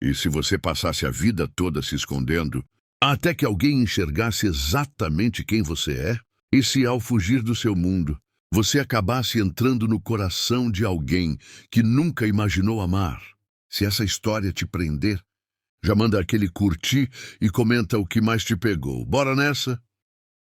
E se você passasse a vida toda se escondendo, até que alguém enxergasse exatamente quem você é? E se ao fugir do seu mundo, você acabasse entrando no coração de alguém que nunca imaginou amar? Se essa história te prender, já manda aquele curtir e comenta o que mais te pegou. Bora nessa?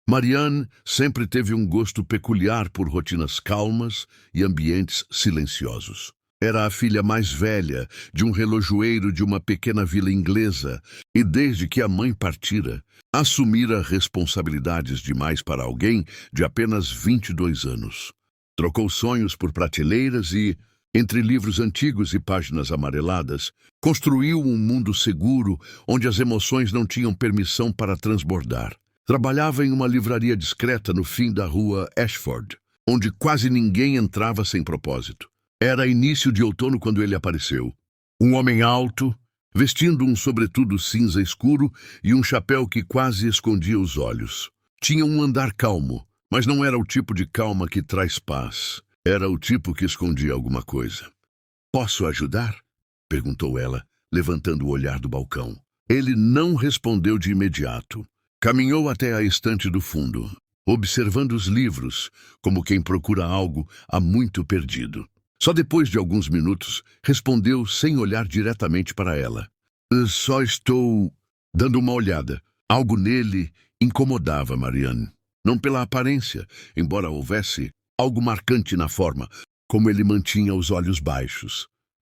Marianne sempre teve um gosto peculiar por rotinas calmas e ambientes silenciosos. Era a filha mais velha de um relojoeiro de uma pequena vila inglesa e, desde que a mãe partira, assumira responsabilidades demais para alguém de apenas 22 anos. Trocou sonhos por prateleiras e, entre livros antigos e páginas amareladas, construiu um mundo seguro onde as emoções não tinham permissão para transbordar. Trabalhava em uma livraria discreta no fim da rua Ashford, onde quase ninguém entrava sem propósito. Era início de outono quando ele apareceu. Um homem alto, vestindo um sobretudo cinza escuro e um chapéu que quase escondia os olhos. Tinha um andar calmo, mas não era o tipo de calma que traz paz. Era o tipo que escondia alguma coisa. "Posso ajudar?" perguntou ela, levantando o olhar do balcão. Ele não respondeu de imediato. Caminhou até a estante do fundo, observando os livros, como quem procura algo há muito perdido. Só depois de alguns minutos, respondeu sem olhar diretamente para ela. "Só estou dando uma olhada." Algo nele incomodava Marianne. Não pela aparência, embora houvesse algo marcante na forma como ele mantinha os olhos baixos,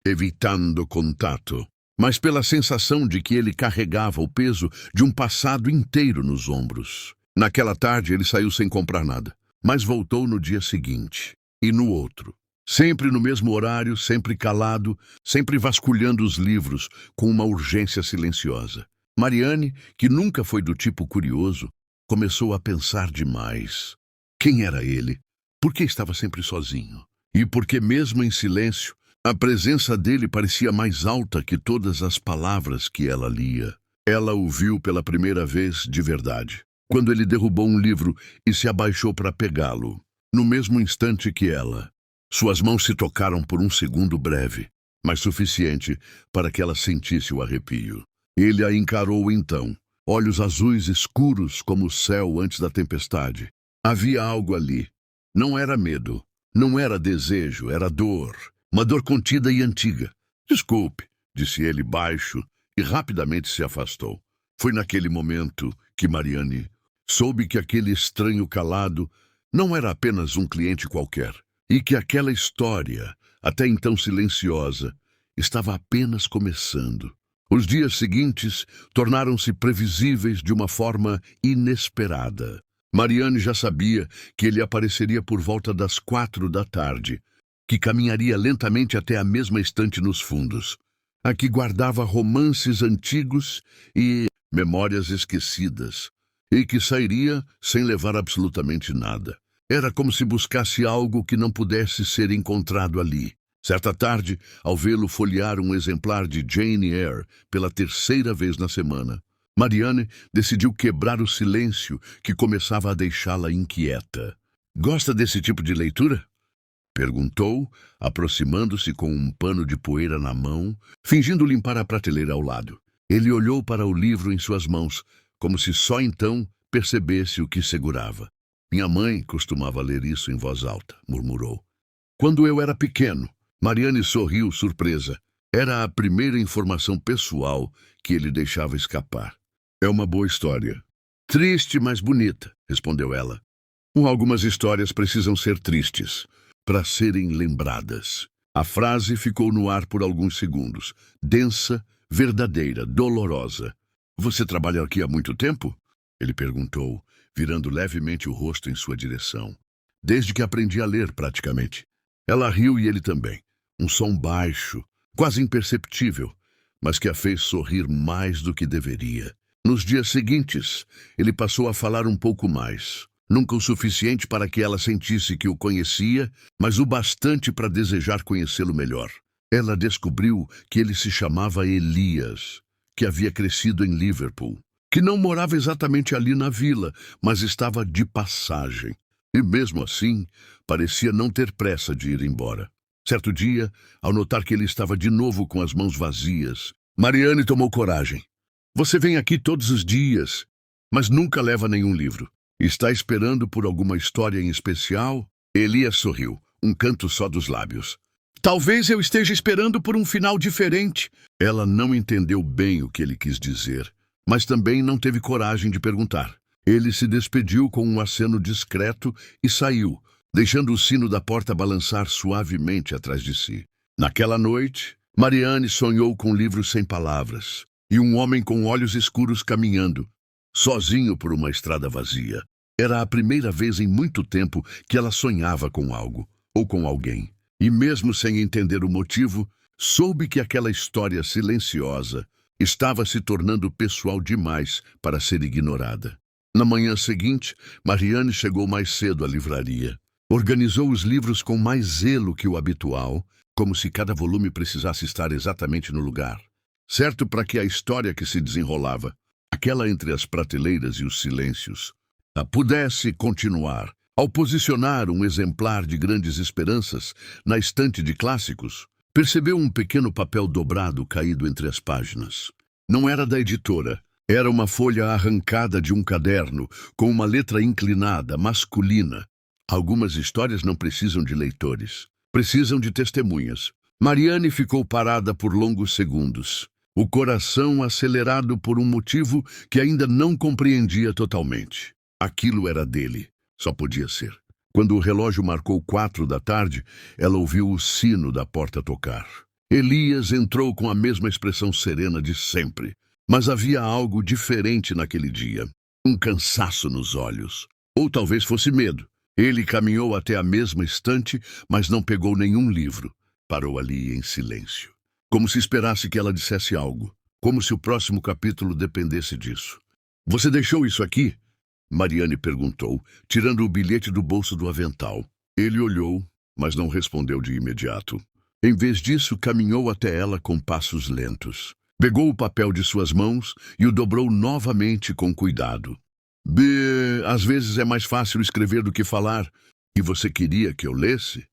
evitando contato, mas pela sensação de que ele carregava o peso de um passado inteiro nos ombros. Naquela tarde ele saiu sem comprar nada, mas voltou no dia seguinte, e no outro. Sempre no mesmo horário, sempre calado, sempre vasculhando os livros com uma urgência silenciosa. Marianne, que nunca foi do tipo curioso, começou a pensar demais. Quem era ele? Por que estava sempre sozinho? E por que, mesmo em silêncio, a presença dele parecia mais alta que todas as palavras que ela lia? Ela o viu pela primeira vez de verdade, quando ele derrubou um livro e se abaixou para pegá-lo, no mesmo instante que ela. Suas mãos se tocaram por um segundo breve, mas suficiente para que ela sentisse o arrepio. Ele a encarou então, olhos azuis escuros como o céu antes da tempestade. Havia algo ali. Não era medo, não era desejo, era dor. Uma dor contida e antiga. "Desculpe", disse ele baixo e rapidamente se afastou. Foi naquele momento que Marianne soube que aquele estranho calado não era apenas um cliente qualquer, e que aquela história, até então silenciosa, estava apenas começando. Os dias seguintes tornaram-se previsíveis de uma forma inesperada. Marianne já sabia que ele apareceria por volta das 4 da tarde, que caminharia lentamente até a mesma estante nos fundos, a que guardava romances antigos e memórias esquecidas, e que sairia sem levar absolutamente nada. Era como se buscasse algo que não pudesse ser encontrado ali. Certa tarde, ao vê-lo folhear um exemplar de Jane Eyre pela terceira vez na semana, Marianne decidiu quebrar o silêncio que começava a deixá-la inquieta. "Gosta desse tipo de leitura?" perguntou, aproximando-se com um pano de poeira na mão, fingindo limpar a prateleira ao lado. Ele olhou para o livro em suas mãos, como se só então percebesse o que segurava. "Minha mãe costumava ler isso em voz alta", murmurou. "Quando eu era pequeno." Marianne sorriu, surpresa. Era a primeira informação pessoal que ele deixava escapar. "É uma boa história." "Triste, mas bonita", respondeu ela. "Algumas histórias precisam ser tristes para serem lembradas." A frase ficou no ar por alguns segundos, densa, verdadeira, dolorosa. "Você trabalha aqui há muito tempo?" ele perguntou, virando levemente o rosto em sua direção. "Desde que aprendi a ler, praticamente." Ela riu e ele também. Um som baixo, quase imperceptível, mas que a fez sorrir mais do que deveria. Nos dias seguintes, ele passou a falar um pouco mais. Nunca o suficiente para que ela sentisse que o conhecia, mas o bastante para desejar conhecê-lo melhor. Ela descobriu que ele se chamava Elias, que havia crescido em Liverpool, que não morava exatamente ali na vila, mas estava de passagem. E mesmo assim, parecia não ter pressa de ir embora. Certo dia, ao notar que ele estava de novo com as mãos vazias Mariane tomou coragem. Você vem aqui todos os dias, mas nunca leva nenhum livro. Está esperando por alguma história em especial? Elias sorriu, um canto só dos lábios. Talvez eu esteja esperando por um final diferente. Ela não entendeu bem o que ele quis dizer, mas também não teve coragem de perguntar. Ele se despediu com um aceno discreto e saiu, deixando o sino da porta balançar suavemente atrás de si. Naquela noite, Mariane sonhou com livros sem palavras e um homem com olhos escuros caminhando, sozinho por uma estrada vazia. Era a primeira vez em muito tempo que ela sonhava com algo, ou com alguém. E mesmo sem entender o motivo, soube que aquela história silenciosa estava se tornando pessoal demais para ser ignorada. Na manhã seguinte, Mariane chegou mais cedo à livraria. Organizou os livros com mais zelo que o habitual, como se cada volume precisasse estar exatamente no lugar, certo para que a história que se desenrolava, aquela entre as prateleiras e os silêncios, pudesse continuar. Ao posicionar um exemplar de Grandes Esperanças na estante de clássicos, percebeu um pequeno papel dobrado caído entre as páginas. Não era da editora. Era uma folha arrancada de um caderno, com uma letra inclinada, masculina. Algumas histórias não precisam de leitores. Precisam de testemunhas. Mariane ficou parada por longos segundos, o coração acelerado por um motivo que ainda não compreendia totalmente. Aquilo era dele. Só podia ser. Quando o relógio marcou 4 da tarde, ela ouviu o sino da porta tocar. Elias entrou com a mesma expressão serena de sempre. Mas havia algo diferente naquele dia. Um cansaço nos olhos. Ou talvez fosse medo. Ele caminhou até a mesma estante, mas não pegou nenhum livro. Parou ali em silêncio. Como se esperasse que ela dissesse algo. Como se o próximo capítulo dependesse disso. Você deixou isso aqui? Mariane perguntou, tirando o bilhete do bolso do avental. Ele olhou, mas não respondeu de imediato. Em vez disso, caminhou até ela com passos lentos. Pegou o papel de suas mãos e o dobrou novamente com cuidado. Às vezes é mais fácil escrever do que falar. E você queria que eu lesse?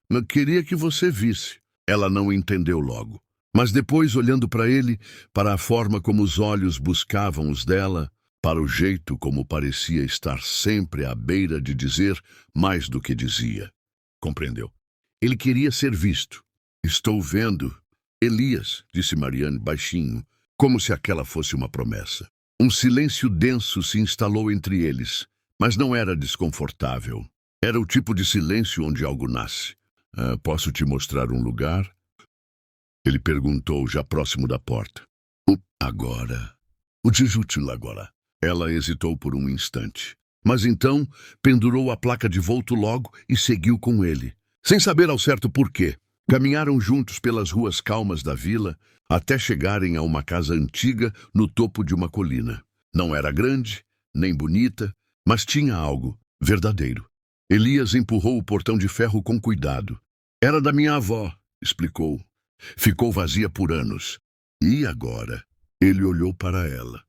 Eu queria que você visse. Ela não entendeu logo. Mas depois, olhando para ele, para a forma como os olhos buscavam os dela, para o jeito como parecia estar sempre à beira de dizer mais do que dizia. Compreendeu? Ele queria ser visto. Estou vendo. Elias, disse Mariane baixinho, como se aquela fosse uma promessa. Um silêncio denso se instalou entre eles, mas não era desconfortável. Era o tipo de silêncio onde algo nasce. Posso te mostrar um lugar? Ele perguntou, já próximo da porta. Agora. O Jujutsu agora. Ela hesitou por um instante, mas então pendurou a placa de volto logo e seguiu com ele, sem saber ao certo por quê. Caminharam juntos pelas ruas calmas da vila, até chegarem a uma casa antiga no topo de uma colina. Não era grande, nem bonita, mas tinha algo verdadeiro. Elias empurrou o portão de ferro com cuidado. Era da minha avó, explicou. Ficou vazia por anos. E agora? Ele olhou para ela.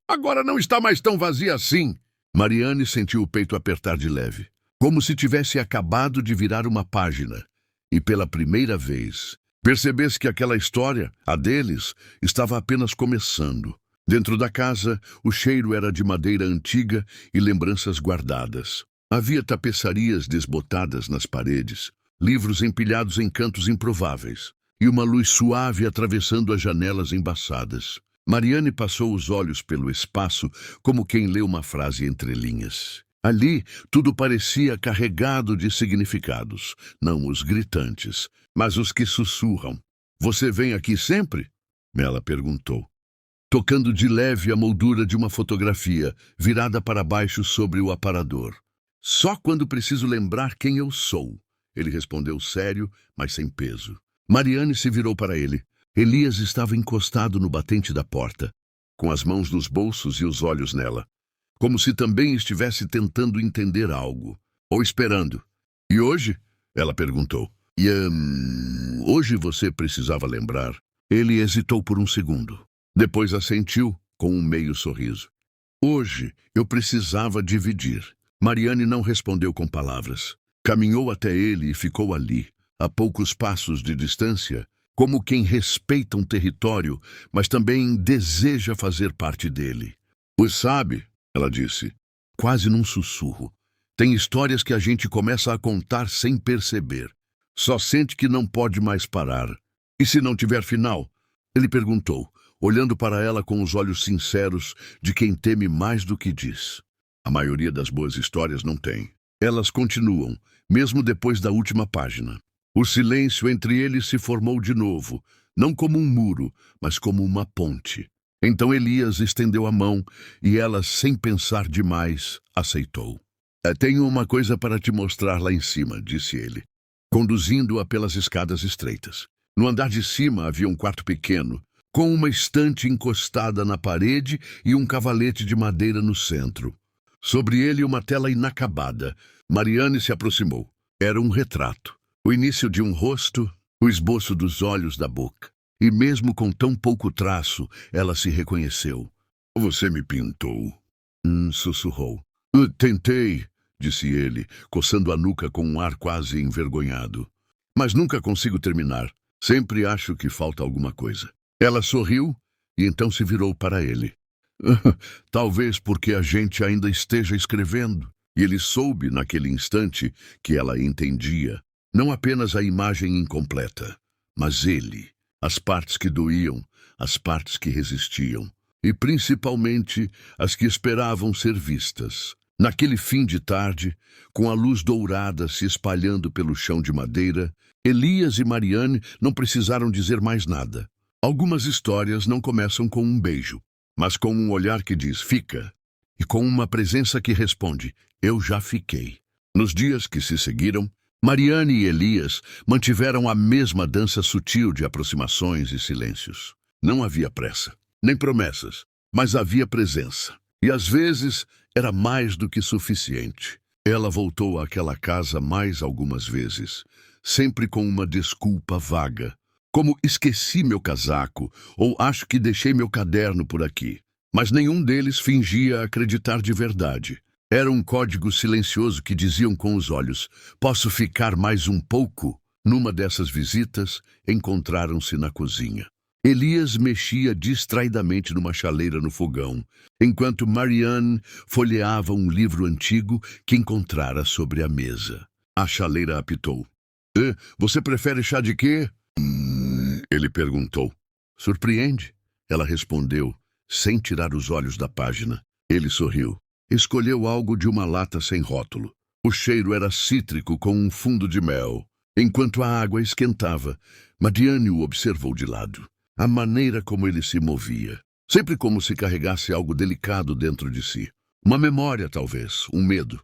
Agora não está mais tão vazia assim. Mariane sentiu o peito apertar de leve, como se tivesse acabado de virar uma página. E pela primeira vez, percebesse que aquela história, a deles, estava apenas começando. Dentro da casa, o cheiro era de madeira antiga e lembranças guardadas. Havia tapeçarias desbotadas nas paredes, livros empilhados em cantos improváveis, e uma luz suave atravessando as janelas embaçadas. Mariane passou os olhos pelo espaço como quem lê uma frase entre linhas. Ali, tudo parecia carregado de significados, não os gritantes, mas os que sussurram. Você vem aqui sempre? Ela perguntou, tocando de leve a moldura de uma fotografia, virada para baixo sobre o aparador. Só quando preciso lembrar quem eu sou, ele respondeu sério, mas sem peso. Mariane se virou para ele. Elias estava encostado no batente da porta, com as mãos nos bolsos e os olhos nela, como se também estivesse tentando entender algo, ou esperando. E hoje? Ela perguntou. Hoje você precisava lembrar. Ele hesitou por um segundo. Depois assentiu, com um meio sorriso. Hoje eu precisava dividir. Mariane não respondeu com palavras. Caminhou até ele e ficou ali, a poucos passos de distância, como quem respeita um território, mas também deseja fazer parte dele. Pois sabe, ela disse, quase num sussurro, tem histórias que a gente começa a contar sem perceber. Só sente que não pode mais parar. E se não tiver final? Ele perguntou, olhando para ela com os olhos sinceros de quem teme mais do que diz. A maioria das boas histórias não tem. Elas continuam, mesmo depois da última página. O silêncio entre eles se formou de novo, não como um muro, mas como uma ponte. Então Elias estendeu a mão e ela, sem pensar demais, aceitou. Tenho uma coisa para te mostrar lá em cima, disse ele, conduzindo-a pelas escadas estreitas. No andar de cima havia um quarto pequeno, com uma estante encostada na parede e um cavalete de madeira no centro. Sobre ele uma tela inacabada. Mariane se aproximou. Era um retrato. O início de um rosto, o esboço dos olhos, da boca. E mesmo com tão pouco traço, ela se reconheceu. Você me pintou? Sussurrou. Tentei, disse ele, coçando a nuca com um ar quase envergonhado. Mas nunca consigo terminar. Sempre acho que falta alguma coisa. Ela sorriu e então se virou para ele. Talvez porque a gente ainda esteja escrevendo. E ele soube, naquele instante, que ela entendia. Não apenas a imagem incompleta, mas ele, as partes que doíam, as partes que resistiam, e principalmente as que esperavam ser vistas. Naquele fim de tarde, com a luz dourada se espalhando pelo chão de madeira, Elias e Mariane não precisaram dizer mais nada. Algumas histórias não começam com um beijo, mas com um olhar que diz fica, e com uma presença que responde eu já fiquei. Nos dias que se seguiram, Mariane e Elias mantiveram a mesma dança sutil de aproximações e silêncios. Não havia pressa, nem promessas, mas havia presença. E às vezes era mais do que suficiente. Ela voltou àquela casa mais algumas vezes, sempre com uma desculpa vaga, como esqueci meu casaco ou acho que deixei meu caderno por aqui. Mas nenhum deles fingia acreditar de verdade. Era um código silencioso que diziam com os olhos, posso ficar mais um pouco? Numa dessas visitas, encontraram-se na cozinha. Elias mexia distraidamente numa chaleira no fogão, enquanto Mariane folheava um livro antigo que encontrara sobre a mesa. A chaleira apitou. Você prefere chá de quê? Ele perguntou. Surpreende? Ela respondeu, sem tirar os olhos da página. Ele sorriu. Escolheu algo de uma lata sem rótulo. O cheiro era cítrico com um fundo de mel. Enquanto a água esquentava, Mariane o observou de lado. A maneira como ele se movia. Sempre como se carregasse algo delicado dentro de si. Uma memória, talvez, um medo.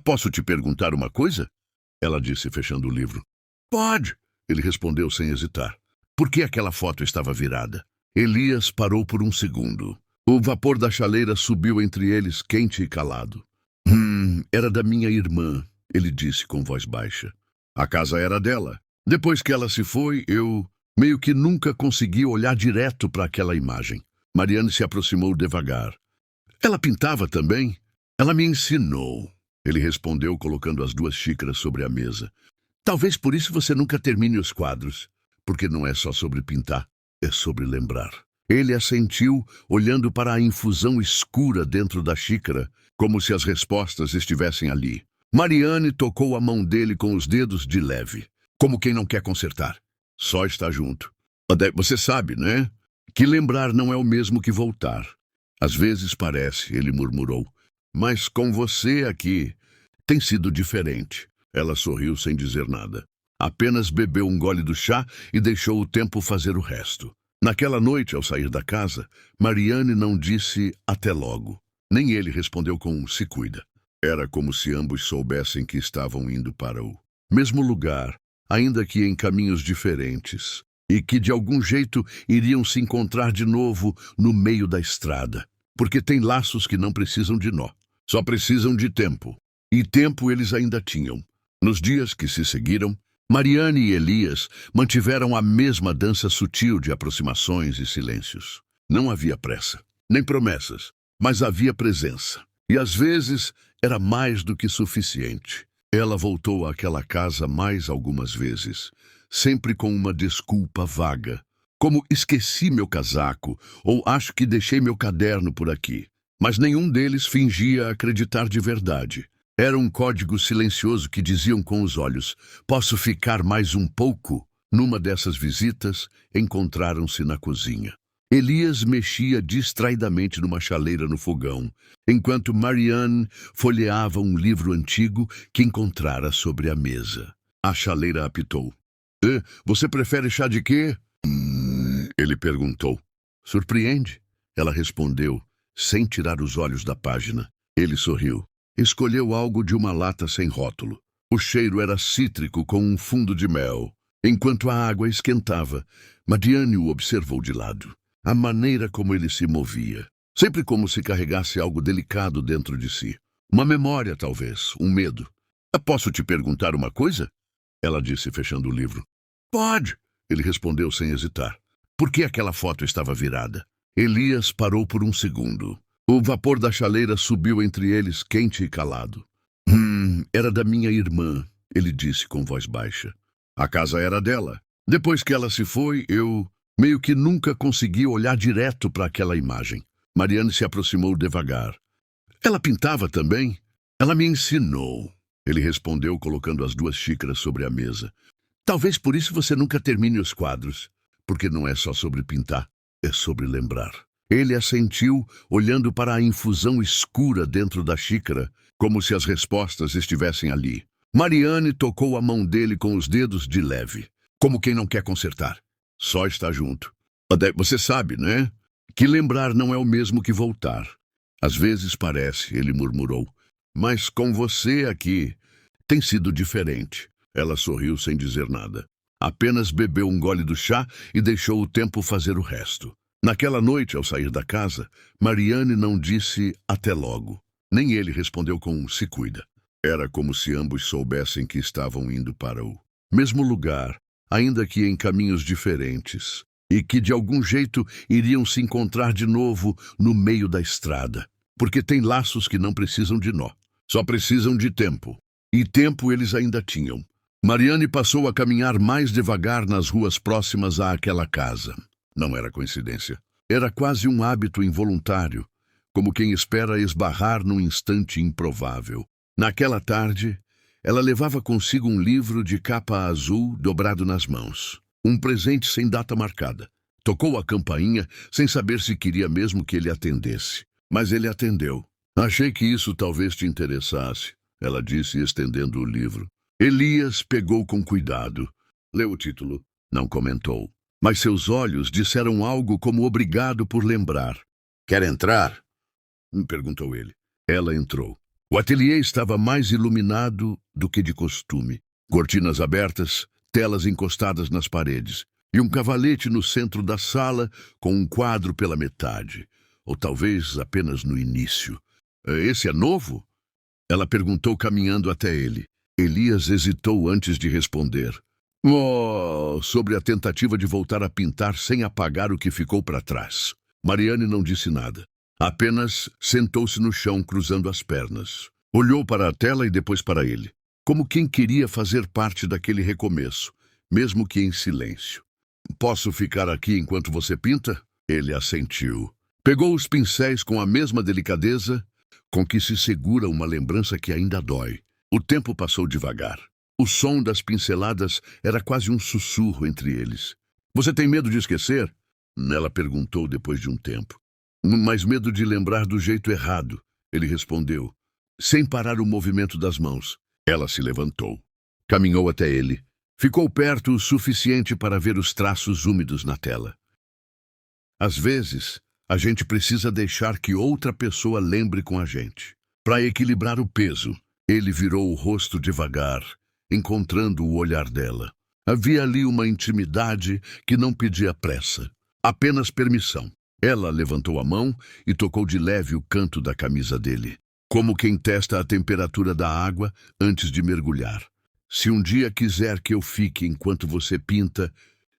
Posso te perguntar uma coisa? Ela disse, fechando o livro. Pode, ele respondeu sem hesitar. Por que aquela foto estava virada? Elias parou por um segundo. O vapor da chaleira subiu entre eles, quente e calado. Era da minha irmã, ele disse com voz baixa. A casa era dela. Depois que ela se foi, eu meio que nunca consegui olhar direto para aquela imagem. Mariane se aproximou devagar. Ela pintava também? Ela me ensinou, ele respondeu, colocando as 2 xícaras sobre a mesa. Talvez por isso você nunca termine os quadros, porque não é só sobre pintar, é sobre lembrar. Ele assentiu, olhando para a infusão escura dentro da xícara, como se as respostas estivessem ali. Mariane tocou a mão dele com os dedos de leve, como quem não quer consertar. Só está junto. Você sabe, né? Que lembrar não é o mesmo que voltar. Às vezes parece, ele murmurou. Mas com você aqui, tem sido diferente. Ela sorriu sem dizer nada. Apenas bebeu um gole do chá e deixou o tempo fazer o resto. Naquela noite, ao sair da casa, Mariane não disse até logo. Nem ele respondeu com um se cuida. Era como se ambos soubessem que estavam indo para o mesmo lugar, ainda que em caminhos diferentes, e que de algum jeito iriam se encontrar de novo no meio da estrada. Porque tem laços que não precisam de nó, só precisam de tempo. E tempo eles ainda tinham. Nos dias que se seguiram, Mariane e Elias mantiveram a mesma dança sutil de aproximações e silêncios. Não havia pressa, nem promessas, mas havia presença. E às vezes era mais do que suficiente. Ela voltou àquela casa mais algumas vezes, sempre com uma desculpa vaga, como esqueci meu casaco ou acho que deixei meu caderno por aqui. Mas nenhum deles fingia acreditar de verdade. Era um código silencioso que diziam com os olhos: posso ficar mais um pouco? Numa dessas visitas, encontraram-se na cozinha. Elias mexia distraidamente numa chaleira no fogão, enquanto Marianne folheava um livro antigo que encontrara sobre a mesa. A chaleira apitou. Você prefere chá de quê? Ele perguntou. Surpreende? Ela respondeu, sem tirar os olhos da página. Ele sorriu. Escolheu algo de uma lata sem rótulo. O cheiro era cítrico com um fundo de mel. Enquanto a água esquentava, Marianne o observou de lado. A maneira como ele se movia. Sempre como se carregasse algo delicado dentro de si. Uma memória, talvez, um medo. Posso te perguntar uma coisa? Ela disse, fechando o livro. Pode, ele respondeu sem hesitar. Por que aquela foto estava virada? Elias parou por um segundo. O vapor da chaleira subiu entre eles, quente e calado. Era da minha irmã, ele disse com voz baixa. A casa era dela. Depois que ela se foi, eu meio que nunca consegui olhar direto para aquela imagem. Marianne se aproximou devagar. Ela pintava também? Ela me ensinou, ele respondeu, colocando as 2 xícaras sobre a mesa. Talvez por isso você nunca termine os quadros, porque não é só sobre pintar, é sobre lembrar. Ele assentiu, olhando para a infusão escura dentro da xícara, como se as respostas estivessem ali. Marianne tocou a mão dele com os dedos de leve, como quem não quer consertar. Só está junto. Você sabe, né? Que lembrar não é o mesmo que voltar. Às vezes parece, ele murmurou. Mas com você aqui, tem sido diferente. Ela sorriu sem dizer nada. Apenas bebeu um gole do chá e deixou o tempo fazer o resto. Naquela noite, ao sair da casa, Marianne não disse até logo. Nem ele respondeu com se cuida. Era como se ambos soubessem que estavam indo para o mesmo lugar, ainda que em caminhos diferentes, e que de algum jeito iriam se encontrar de novo no meio da estrada. Porque tem laços que não precisam de nó, só precisam de tempo. E tempo eles ainda tinham. Marianne passou a caminhar mais devagar nas ruas próximas àquela casa. Não era coincidência. Era quase um hábito involuntário, como quem espera esbarrar num instante improvável. Naquela tarde, ela levava consigo um livro de capa azul dobrado nas mãos. Um presente sem data marcada. Tocou a campainha sem saber se queria mesmo que ele atendesse. Mas ele atendeu. Achei que isso talvez te interessasse, ela disse, estendendo o livro. Elias pegou com cuidado. Leu o título. Não comentou. Mas seus olhos disseram algo como obrigado por lembrar. Quer entrar? Perguntou ele. Ela entrou. O ateliê estava mais iluminado do que de costume. Cortinas abertas, telas encostadas nas paredes, e um cavalete no centro da sala com um quadro pela metade, ou talvez apenas no início. Esse é novo? Ela perguntou, caminhando até ele. Elias hesitou antes de responder. Sobre a tentativa de voltar a pintar sem apagar o que ficou para trás. Marianne não disse nada. Apenas sentou-se no chão, cruzando as pernas. Olhou para a tela e depois para ele, como quem queria fazer parte daquele recomeço, mesmo que em silêncio. Posso ficar aqui enquanto você pinta? Ele assentiu. Pegou os pincéis com a mesma delicadeza com que se segura uma lembrança que ainda dói. O tempo passou devagar. O som das pinceladas era quase um sussurro entre eles. Você tem medo de esquecer? Ela perguntou depois de um tempo. Mas medo de lembrar do jeito errado, ele respondeu, sem parar o movimento das mãos. Ela se levantou. Caminhou até ele. Ficou perto o suficiente para ver os traços úmidos na tela. Às vezes, a gente precisa deixar que outra pessoa lembre com a gente. Para equilibrar o peso, ele virou o rosto devagar, encontrando o olhar dela. Havia ali uma intimidade que não pedia pressa, apenas permissão. Ela levantou a mão e tocou de leve o canto da camisa dele, como quem testa a temperatura da água antes de mergulhar. Se um dia quiser que eu fique enquanto você pinta,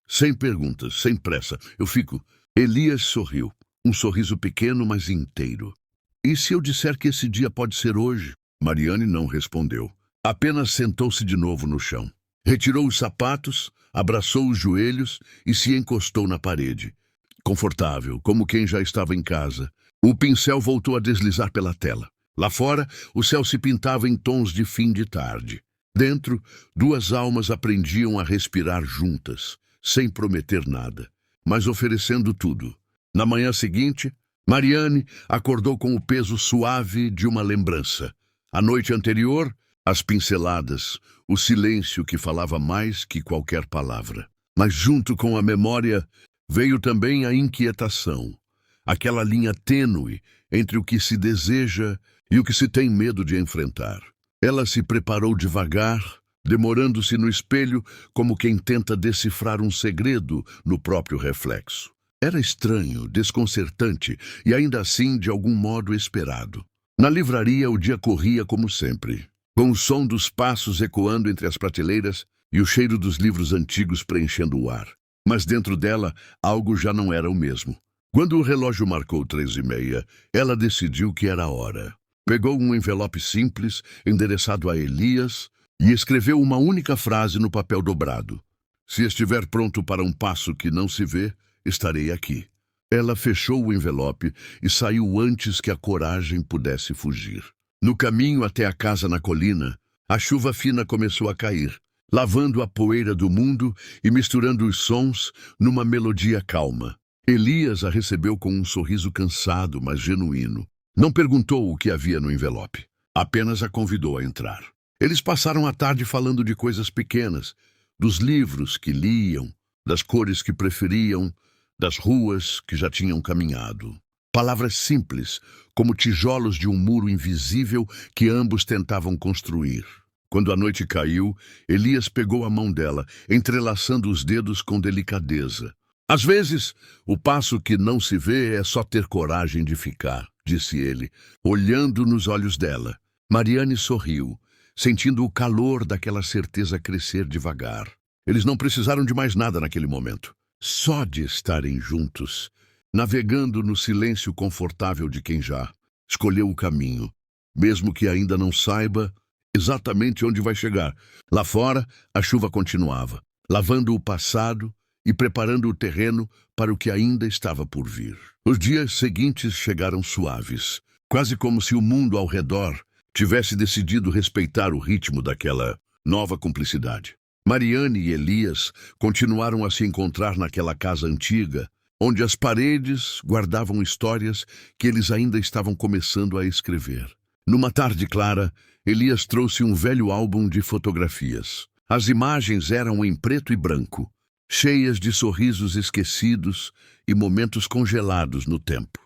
sem perguntas, sem pressa, eu fico. Elias sorriu, um sorriso pequeno, mas inteiro. E se eu disser que esse dia pode ser hoje? Marianne não respondeu. Apenas sentou-se de novo no chão. Retirou os sapatos, abraçou os joelhos e se encostou na parede. Confortável, como quem já estava em casa. O pincel voltou a deslizar pela tela. Lá fora, o céu se pintava em tons de fim de tarde. Dentro, duas almas aprendiam a respirar juntas, sem prometer nada, mas oferecendo tudo. Na manhã seguinte, Mariane acordou com o peso suave de uma lembrança. A noite anterior, as pinceladas, o silêncio que falava mais que qualquer palavra. Mas junto com a memória veio também a inquietação, aquela linha tênue entre o que se deseja e o que se tem medo de enfrentar. Ela se preparou devagar, demorando-se no espelho como quem tenta decifrar um segredo no próprio reflexo. Era estranho, desconcertante e ainda assim de algum modo esperado. Na livraria o dia corria como sempre, com o som dos passos ecoando entre as prateleiras e o cheiro dos livros antigos preenchendo o ar. Mas dentro dela, algo já não era o mesmo. Quando o relógio marcou 3h30, ela decidiu que era a hora. Pegou um envelope simples, endereçado a Elias, e escreveu uma única frase no papel dobrado. Se estiver pronto para um passo que não se vê, estarei aqui. Ela fechou o envelope e saiu antes que a coragem pudesse fugir. No caminho até a casa na colina, a chuva fina começou a cair, lavando a poeira do mundo e misturando os sons numa melodia calma. Elias a recebeu com um sorriso cansado, mas genuíno. Não perguntou o que havia no envelope, apenas a convidou a entrar. Eles passaram a tarde falando de coisas pequenas, dos livros que liam, das cores que preferiam, das ruas que já tinham caminhado. Palavras simples, como tijolos de um muro invisível que ambos tentavam construir. Quando a noite caiu, Elias pegou a mão dela, entrelaçando os dedos com delicadeza. Às vezes, o passo que não se vê é só ter coragem de ficar, disse ele, olhando nos olhos dela. Mariane sorriu, sentindo o calor daquela certeza crescer devagar. Eles não precisaram de mais nada naquele momento. Só de estarem juntos, navegando no silêncio confortável de quem já escolheu o caminho, mesmo que ainda não saiba exatamente onde vai chegar. Lá fora, a chuva continuava, lavando o passado e preparando o terreno para o que ainda estava por vir. Os dias seguintes chegaram suaves, quase como se o mundo ao redor tivesse decidido respeitar o ritmo daquela nova cumplicidade. Mariane e Elias continuaram a se encontrar naquela casa antiga, onde as paredes guardavam histórias que eles ainda estavam começando a escrever. Numa tarde clara, Elias trouxe um velho álbum de fotografias. As imagens eram em preto e branco, cheias de sorrisos esquecidos e momentos congelados no tempo.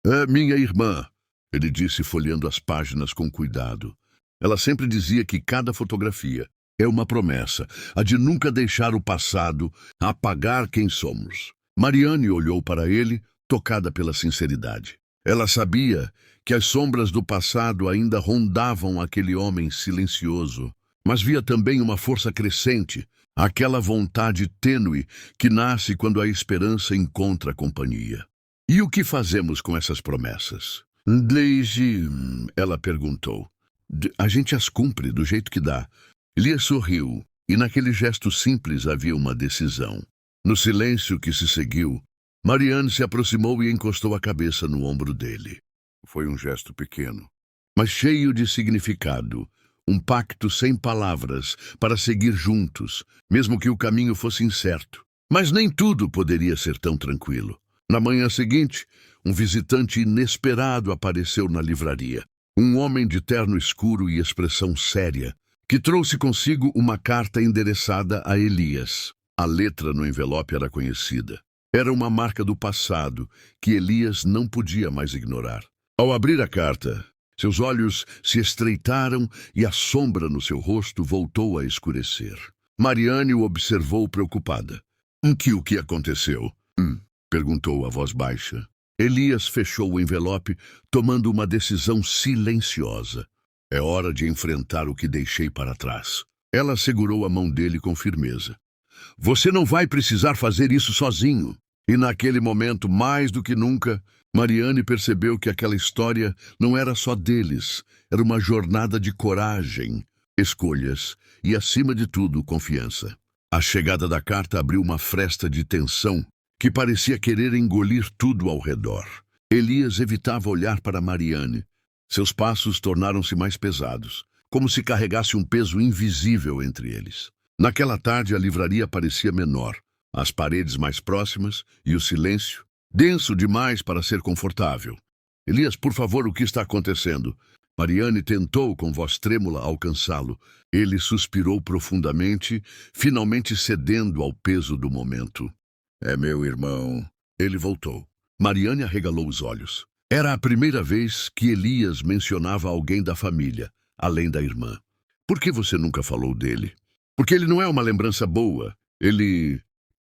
"É minha irmã", ele disse folheando as páginas com cuidado. Ela sempre dizia que cada fotografia é uma promessa, a de nunca deixar o passado apagar quem somos. Mariane olhou para ele, tocada pela sinceridade. Ela sabia que as sombras do passado ainda rondavam aquele homem silencioso, mas via também uma força crescente, aquela vontade tênue que nasce quando a esperança encontra companhia. E o que fazemos com essas promessas? Desde... ela perguntou. A gente as cumpre do jeito que dá. Elias sorriu, e naquele gesto simples havia uma decisão. No silêncio que se seguiu, Mariane se aproximou e encostou a cabeça no ombro dele. Foi um gesto pequeno, mas cheio de significado, um pacto sem palavras para seguir juntos, mesmo que o caminho fosse incerto. Mas nem tudo poderia ser tão tranquilo. Na manhã seguinte, um visitante inesperado apareceu na livraria. Um homem de terno escuro e expressão séria, que trouxe consigo uma carta endereçada a Elias. A letra no envelope era conhecida. Era uma marca do passado que Elias não podia mais ignorar. Ao abrir a carta, seus olhos se estreitaram e a sombra no seu rosto voltou a escurecer. Mariane o observou preocupada. O que aconteceu? Perguntou a voz baixa. Elias fechou o envelope, tomando uma decisão silenciosa. É hora de enfrentar o que deixei para trás. Ela segurou a mão dele com firmeza. Você não vai precisar fazer isso sozinho. E naquele momento, mais do que nunca, Mariane percebeu que aquela história não era só deles. Era uma jornada de coragem, escolhas e, acima de tudo, confiança. A chegada da carta abriu uma fresta de tensão que parecia querer engolir tudo ao redor. Elias evitava olhar para Mariane. Seus passos tornaram-se mais pesados, como se carregasse um peso invisível entre eles. Naquela tarde, a livraria parecia menor, as paredes mais próximas e o silêncio, denso demais para ser confortável. Elias, por favor, o que está acontecendo? Mariane tentou, com voz trêmula, alcançá-lo. Ele suspirou profundamente, finalmente cedendo ao peso do momento. É meu irmão. Ele voltou. Mariane arregalou os olhos. Era a primeira vez que Elias mencionava alguém da família, além da irmã. Por que você nunca falou dele? Porque ele não é uma lembrança boa. Ele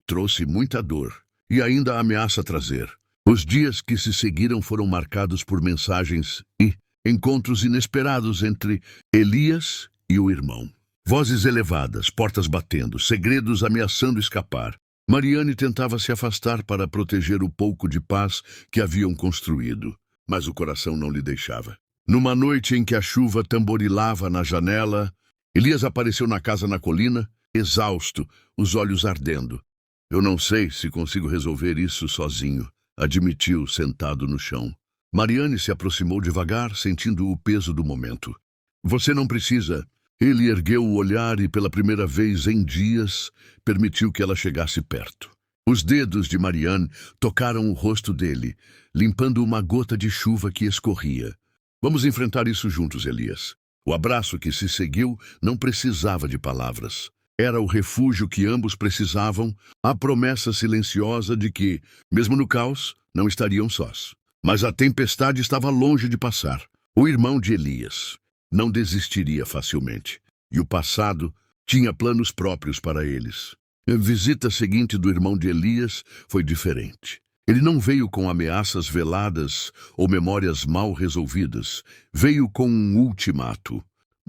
trouxe muita dor e ainda ameaça trazer. Os dias que se seguiram foram marcados por mensagens e encontros inesperados entre Elias e o irmão. Vozes elevadas, portas batendo, segredos ameaçando escapar. Mariane tentava se afastar para proteger o pouco de paz que haviam construído, mas o coração não lhe deixava. Numa noite em que a chuva tamborilava na janela, Elias apareceu na casa na colina, exausto, os olhos ardendo. Eu não sei se consigo resolver isso sozinho, admitiu, sentado no chão. Mariane se aproximou devagar, sentindo o peso do momento. Você não precisa. Ele ergueu o olhar e, pela primeira vez em dias, permitiu que ela chegasse perto. Os dedos de Mariane tocaram o rosto dele, limpando uma gota de chuva que escorria. Vamos enfrentar isso juntos, Elias. O abraço que se seguiu não precisava de palavras. Era o refúgio que ambos precisavam, a promessa silenciosa de que, mesmo no caos, não estariam sós. Mas a tempestade estava longe de passar. O irmão de Elias não desistiria facilmente. E o passado tinha planos próprios para eles. A visita seguinte do irmão de Elias foi diferente. Ele não veio com ameaças veladas ou memórias mal resolvidas. Veio com um ultimato.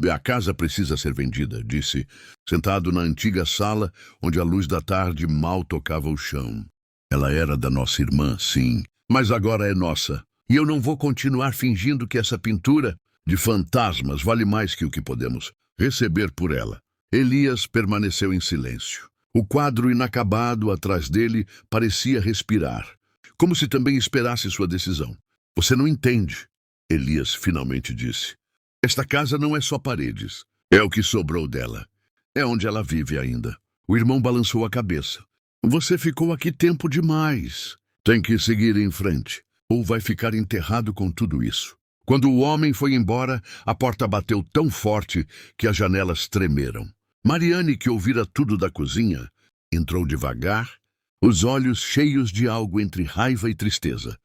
A casa precisa ser vendida, disse, sentado na antiga sala onde a luz da tarde mal tocava o chão. Ela era da nossa irmã, sim, mas agora é nossa. E eu não vou continuar fingindo que essa pintura de fantasmas vale mais que o que podemos receber por ela. Elias permaneceu em silêncio. O quadro inacabado atrás dele parecia respirar, como se também esperasse sua decisão. Você não entende, Elias finalmente disse. Esta casa não é só paredes. É o que sobrou dela. É onde ela vive ainda. O irmão balançou a cabeça. Você ficou aqui tempo demais. Tem que seguir em frente, ou vai ficar enterrado com tudo isso. Quando o homem foi embora, a porta bateu tão forte que as janelas tremeram. Mariane, que ouvira tudo da cozinha, entrou devagar, os olhos cheios de algo entre raiva e tristeza.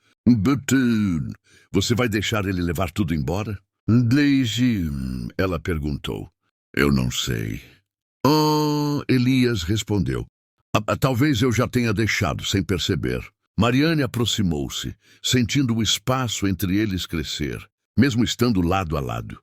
Você vai deixar ele levar tudo embora? Desde... ela perguntou. Eu não sei. Oh, Elias respondeu. Talvez eu já tenha deixado, sem perceber. Mariane aproximou-se, sentindo o espaço entre eles crescer, mesmo estando lado a lado.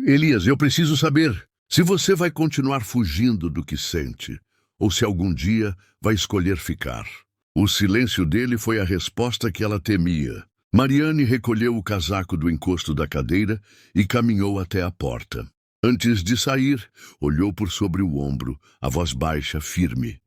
Elias, eu preciso saber se você vai continuar fugindo do que sente, ou se algum dia vai escolher ficar. O silêncio dele foi a resposta que ela temia. Mariane recolheu o casaco do encosto da cadeira e caminhou até a porta. Antes de sair, olhou por sobre o ombro, a voz baixa, firme.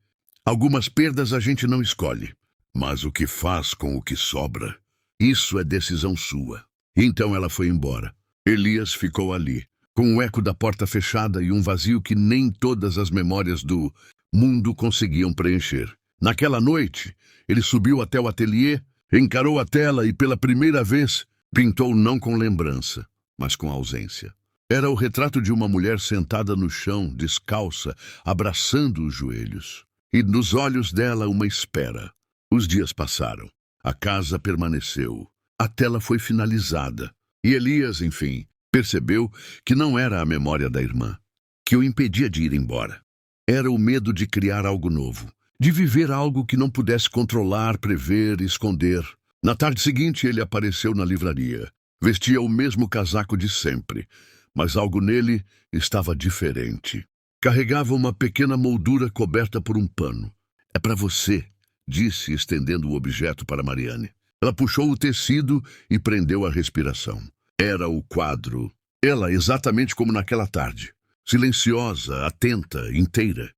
Algumas perdas a gente não escolhe, mas o que faz com o que sobra, isso é decisão sua. Então ela foi embora. Elias ficou ali, com o eco da porta fechada e um vazio que nem todas as memórias do mundo conseguiam preencher. Naquela noite, ele subiu até o ateliê, encarou a tela e, pela primeira vez, pintou não com lembrança, mas com ausência. Era o retrato de uma mulher sentada no chão, descalça, abraçando os joelhos. E nos olhos dela uma espera. Os dias passaram. A casa permaneceu. A tela foi finalizada. E Elias, enfim, percebeu que não era a memória da irmã que o impedia de ir embora. Era o medo de criar algo novo, de viver algo que não pudesse controlar, prever, esconder. Na tarde seguinte, ele apareceu na livraria. Vestia o mesmo casaco de sempre, mas algo nele estava diferente. Carregava uma pequena moldura coberta por um pano. É para você, disse, estendendo o objeto para Mariane. Ela puxou o tecido e prendeu a respiração. Era o quadro. Ela, exatamente como naquela tarde. silenciosa, atenta, inteira.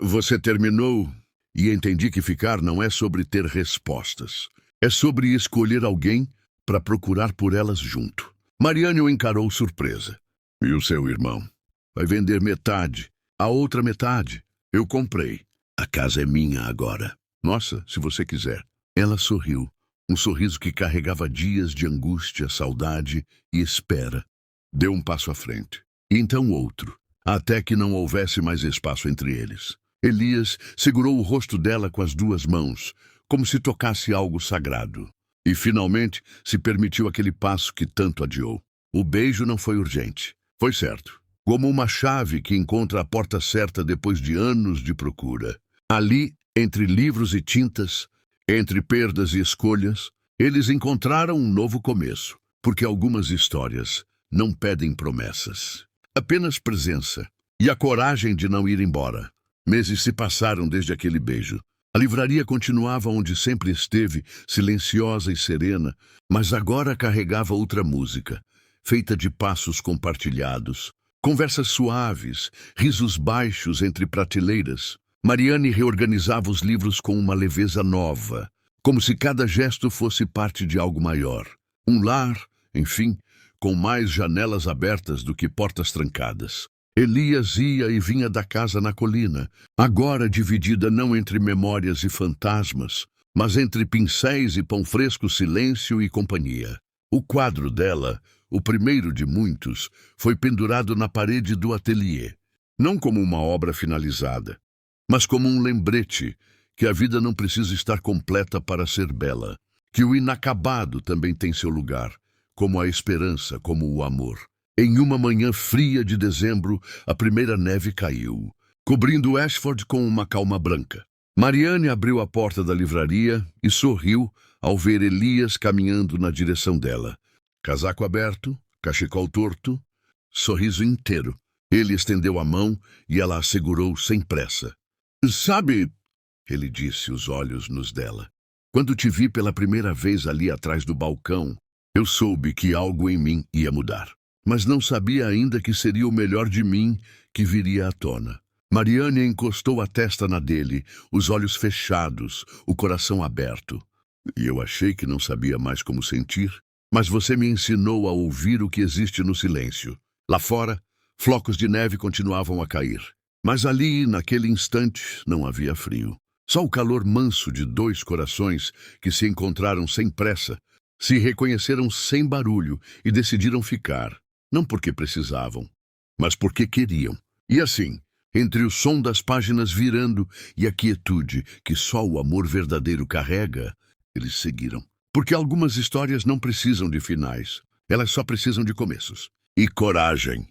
Você terminou? E entendi que ficar não é sobre ter respostas. É sobre escolher alguém para procurar por elas junto. Mariane o encarou surpresa. E o seu irmão? Vai vender metade. A outra metade. Eu comprei. A casa é minha agora. Nossa, se você quiser. Ela sorriu. Um sorriso que carregava dias de angústia, saudade e espera. Deu um passo à frente. E então outro. Até que não houvesse mais espaço entre eles. Elias segurou o rosto dela com as duas mãos, como se tocasse algo sagrado. E finalmente se permitiu aquele passo que tanto adiou. O beijo não foi urgente. Foi certo. Como uma chave que encontra a porta certa depois de anos de procura. Ali, entre livros e tintas, entre perdas e escolhas, eles encontraram um novo começo, porque algumas histórias não pedem promessas, apenas presença e a coragem de não ir embora. Meses se passaram desde aquele beijo. A livraria continuava onde sempre esteve, silenciosa e serena, mas agora carregava outra música, feita de passos compartilhados, conversas suaves, risos baixos entre prateleiras. Mariane reorganizava os livros com uma leveza nova, como se cada gesto fosse parte de algo maior. Um lar, enfim, com mais janelas abertas do que portas trancadas. Elias ia e vinha da casa na colina, agora dividida não entre memórias e fantasmas, mas entre pincéis e pão fresco, silêncio e companhia. O quadro dela, o primeiro de muitos, foi pendurado na parede do ateliê, não como uma obra finalizada, mas como um lembrete que a vida não precisa estar completa para ser bela, que o inacabado também tem seu lugar, como a esperança, como o amor. Em uma manhã fria de dezembro, a primeira neve caiu, cobrindo Ashford com uma calma branca. Mariane abriu a porta da livraria e sorriu ao ver Elias caminhando na direção dela. Casaco aberto, cachecol torto, sorriso inteiro. Ele estendeu a mão e ela a segurou sem pressa. Sabe, ele disse, os olhos nos dela. Quando te vi pela primeira vez ali atrás do balcão, eu soube que algo em mim ia mudar. Mas não sabia ainda que seria o melhor de mim que viria à tona. Mariane encostou a testa na dele, os olhos fechados, o coração aberto. E eu achei que não sabia mais como sentir, mas você me ensinou a ouvir o que existe no silêncio. Lá fora, flocos de neve continuavam a cair. Mas ali, naquele instante, não havia frio. Só o calor manso de dois corações que se encontraram sem pressa, se reconheceram sem barulho e decidiram ficar, não porque precisavam, mas porque queriam. E assim, entre o som das páginas virando e a quietude que só o amor verdadeiro carrega, eles seguiram. Porque algumas histórias não precisam de finais, elas só precisam de começos. E coragem.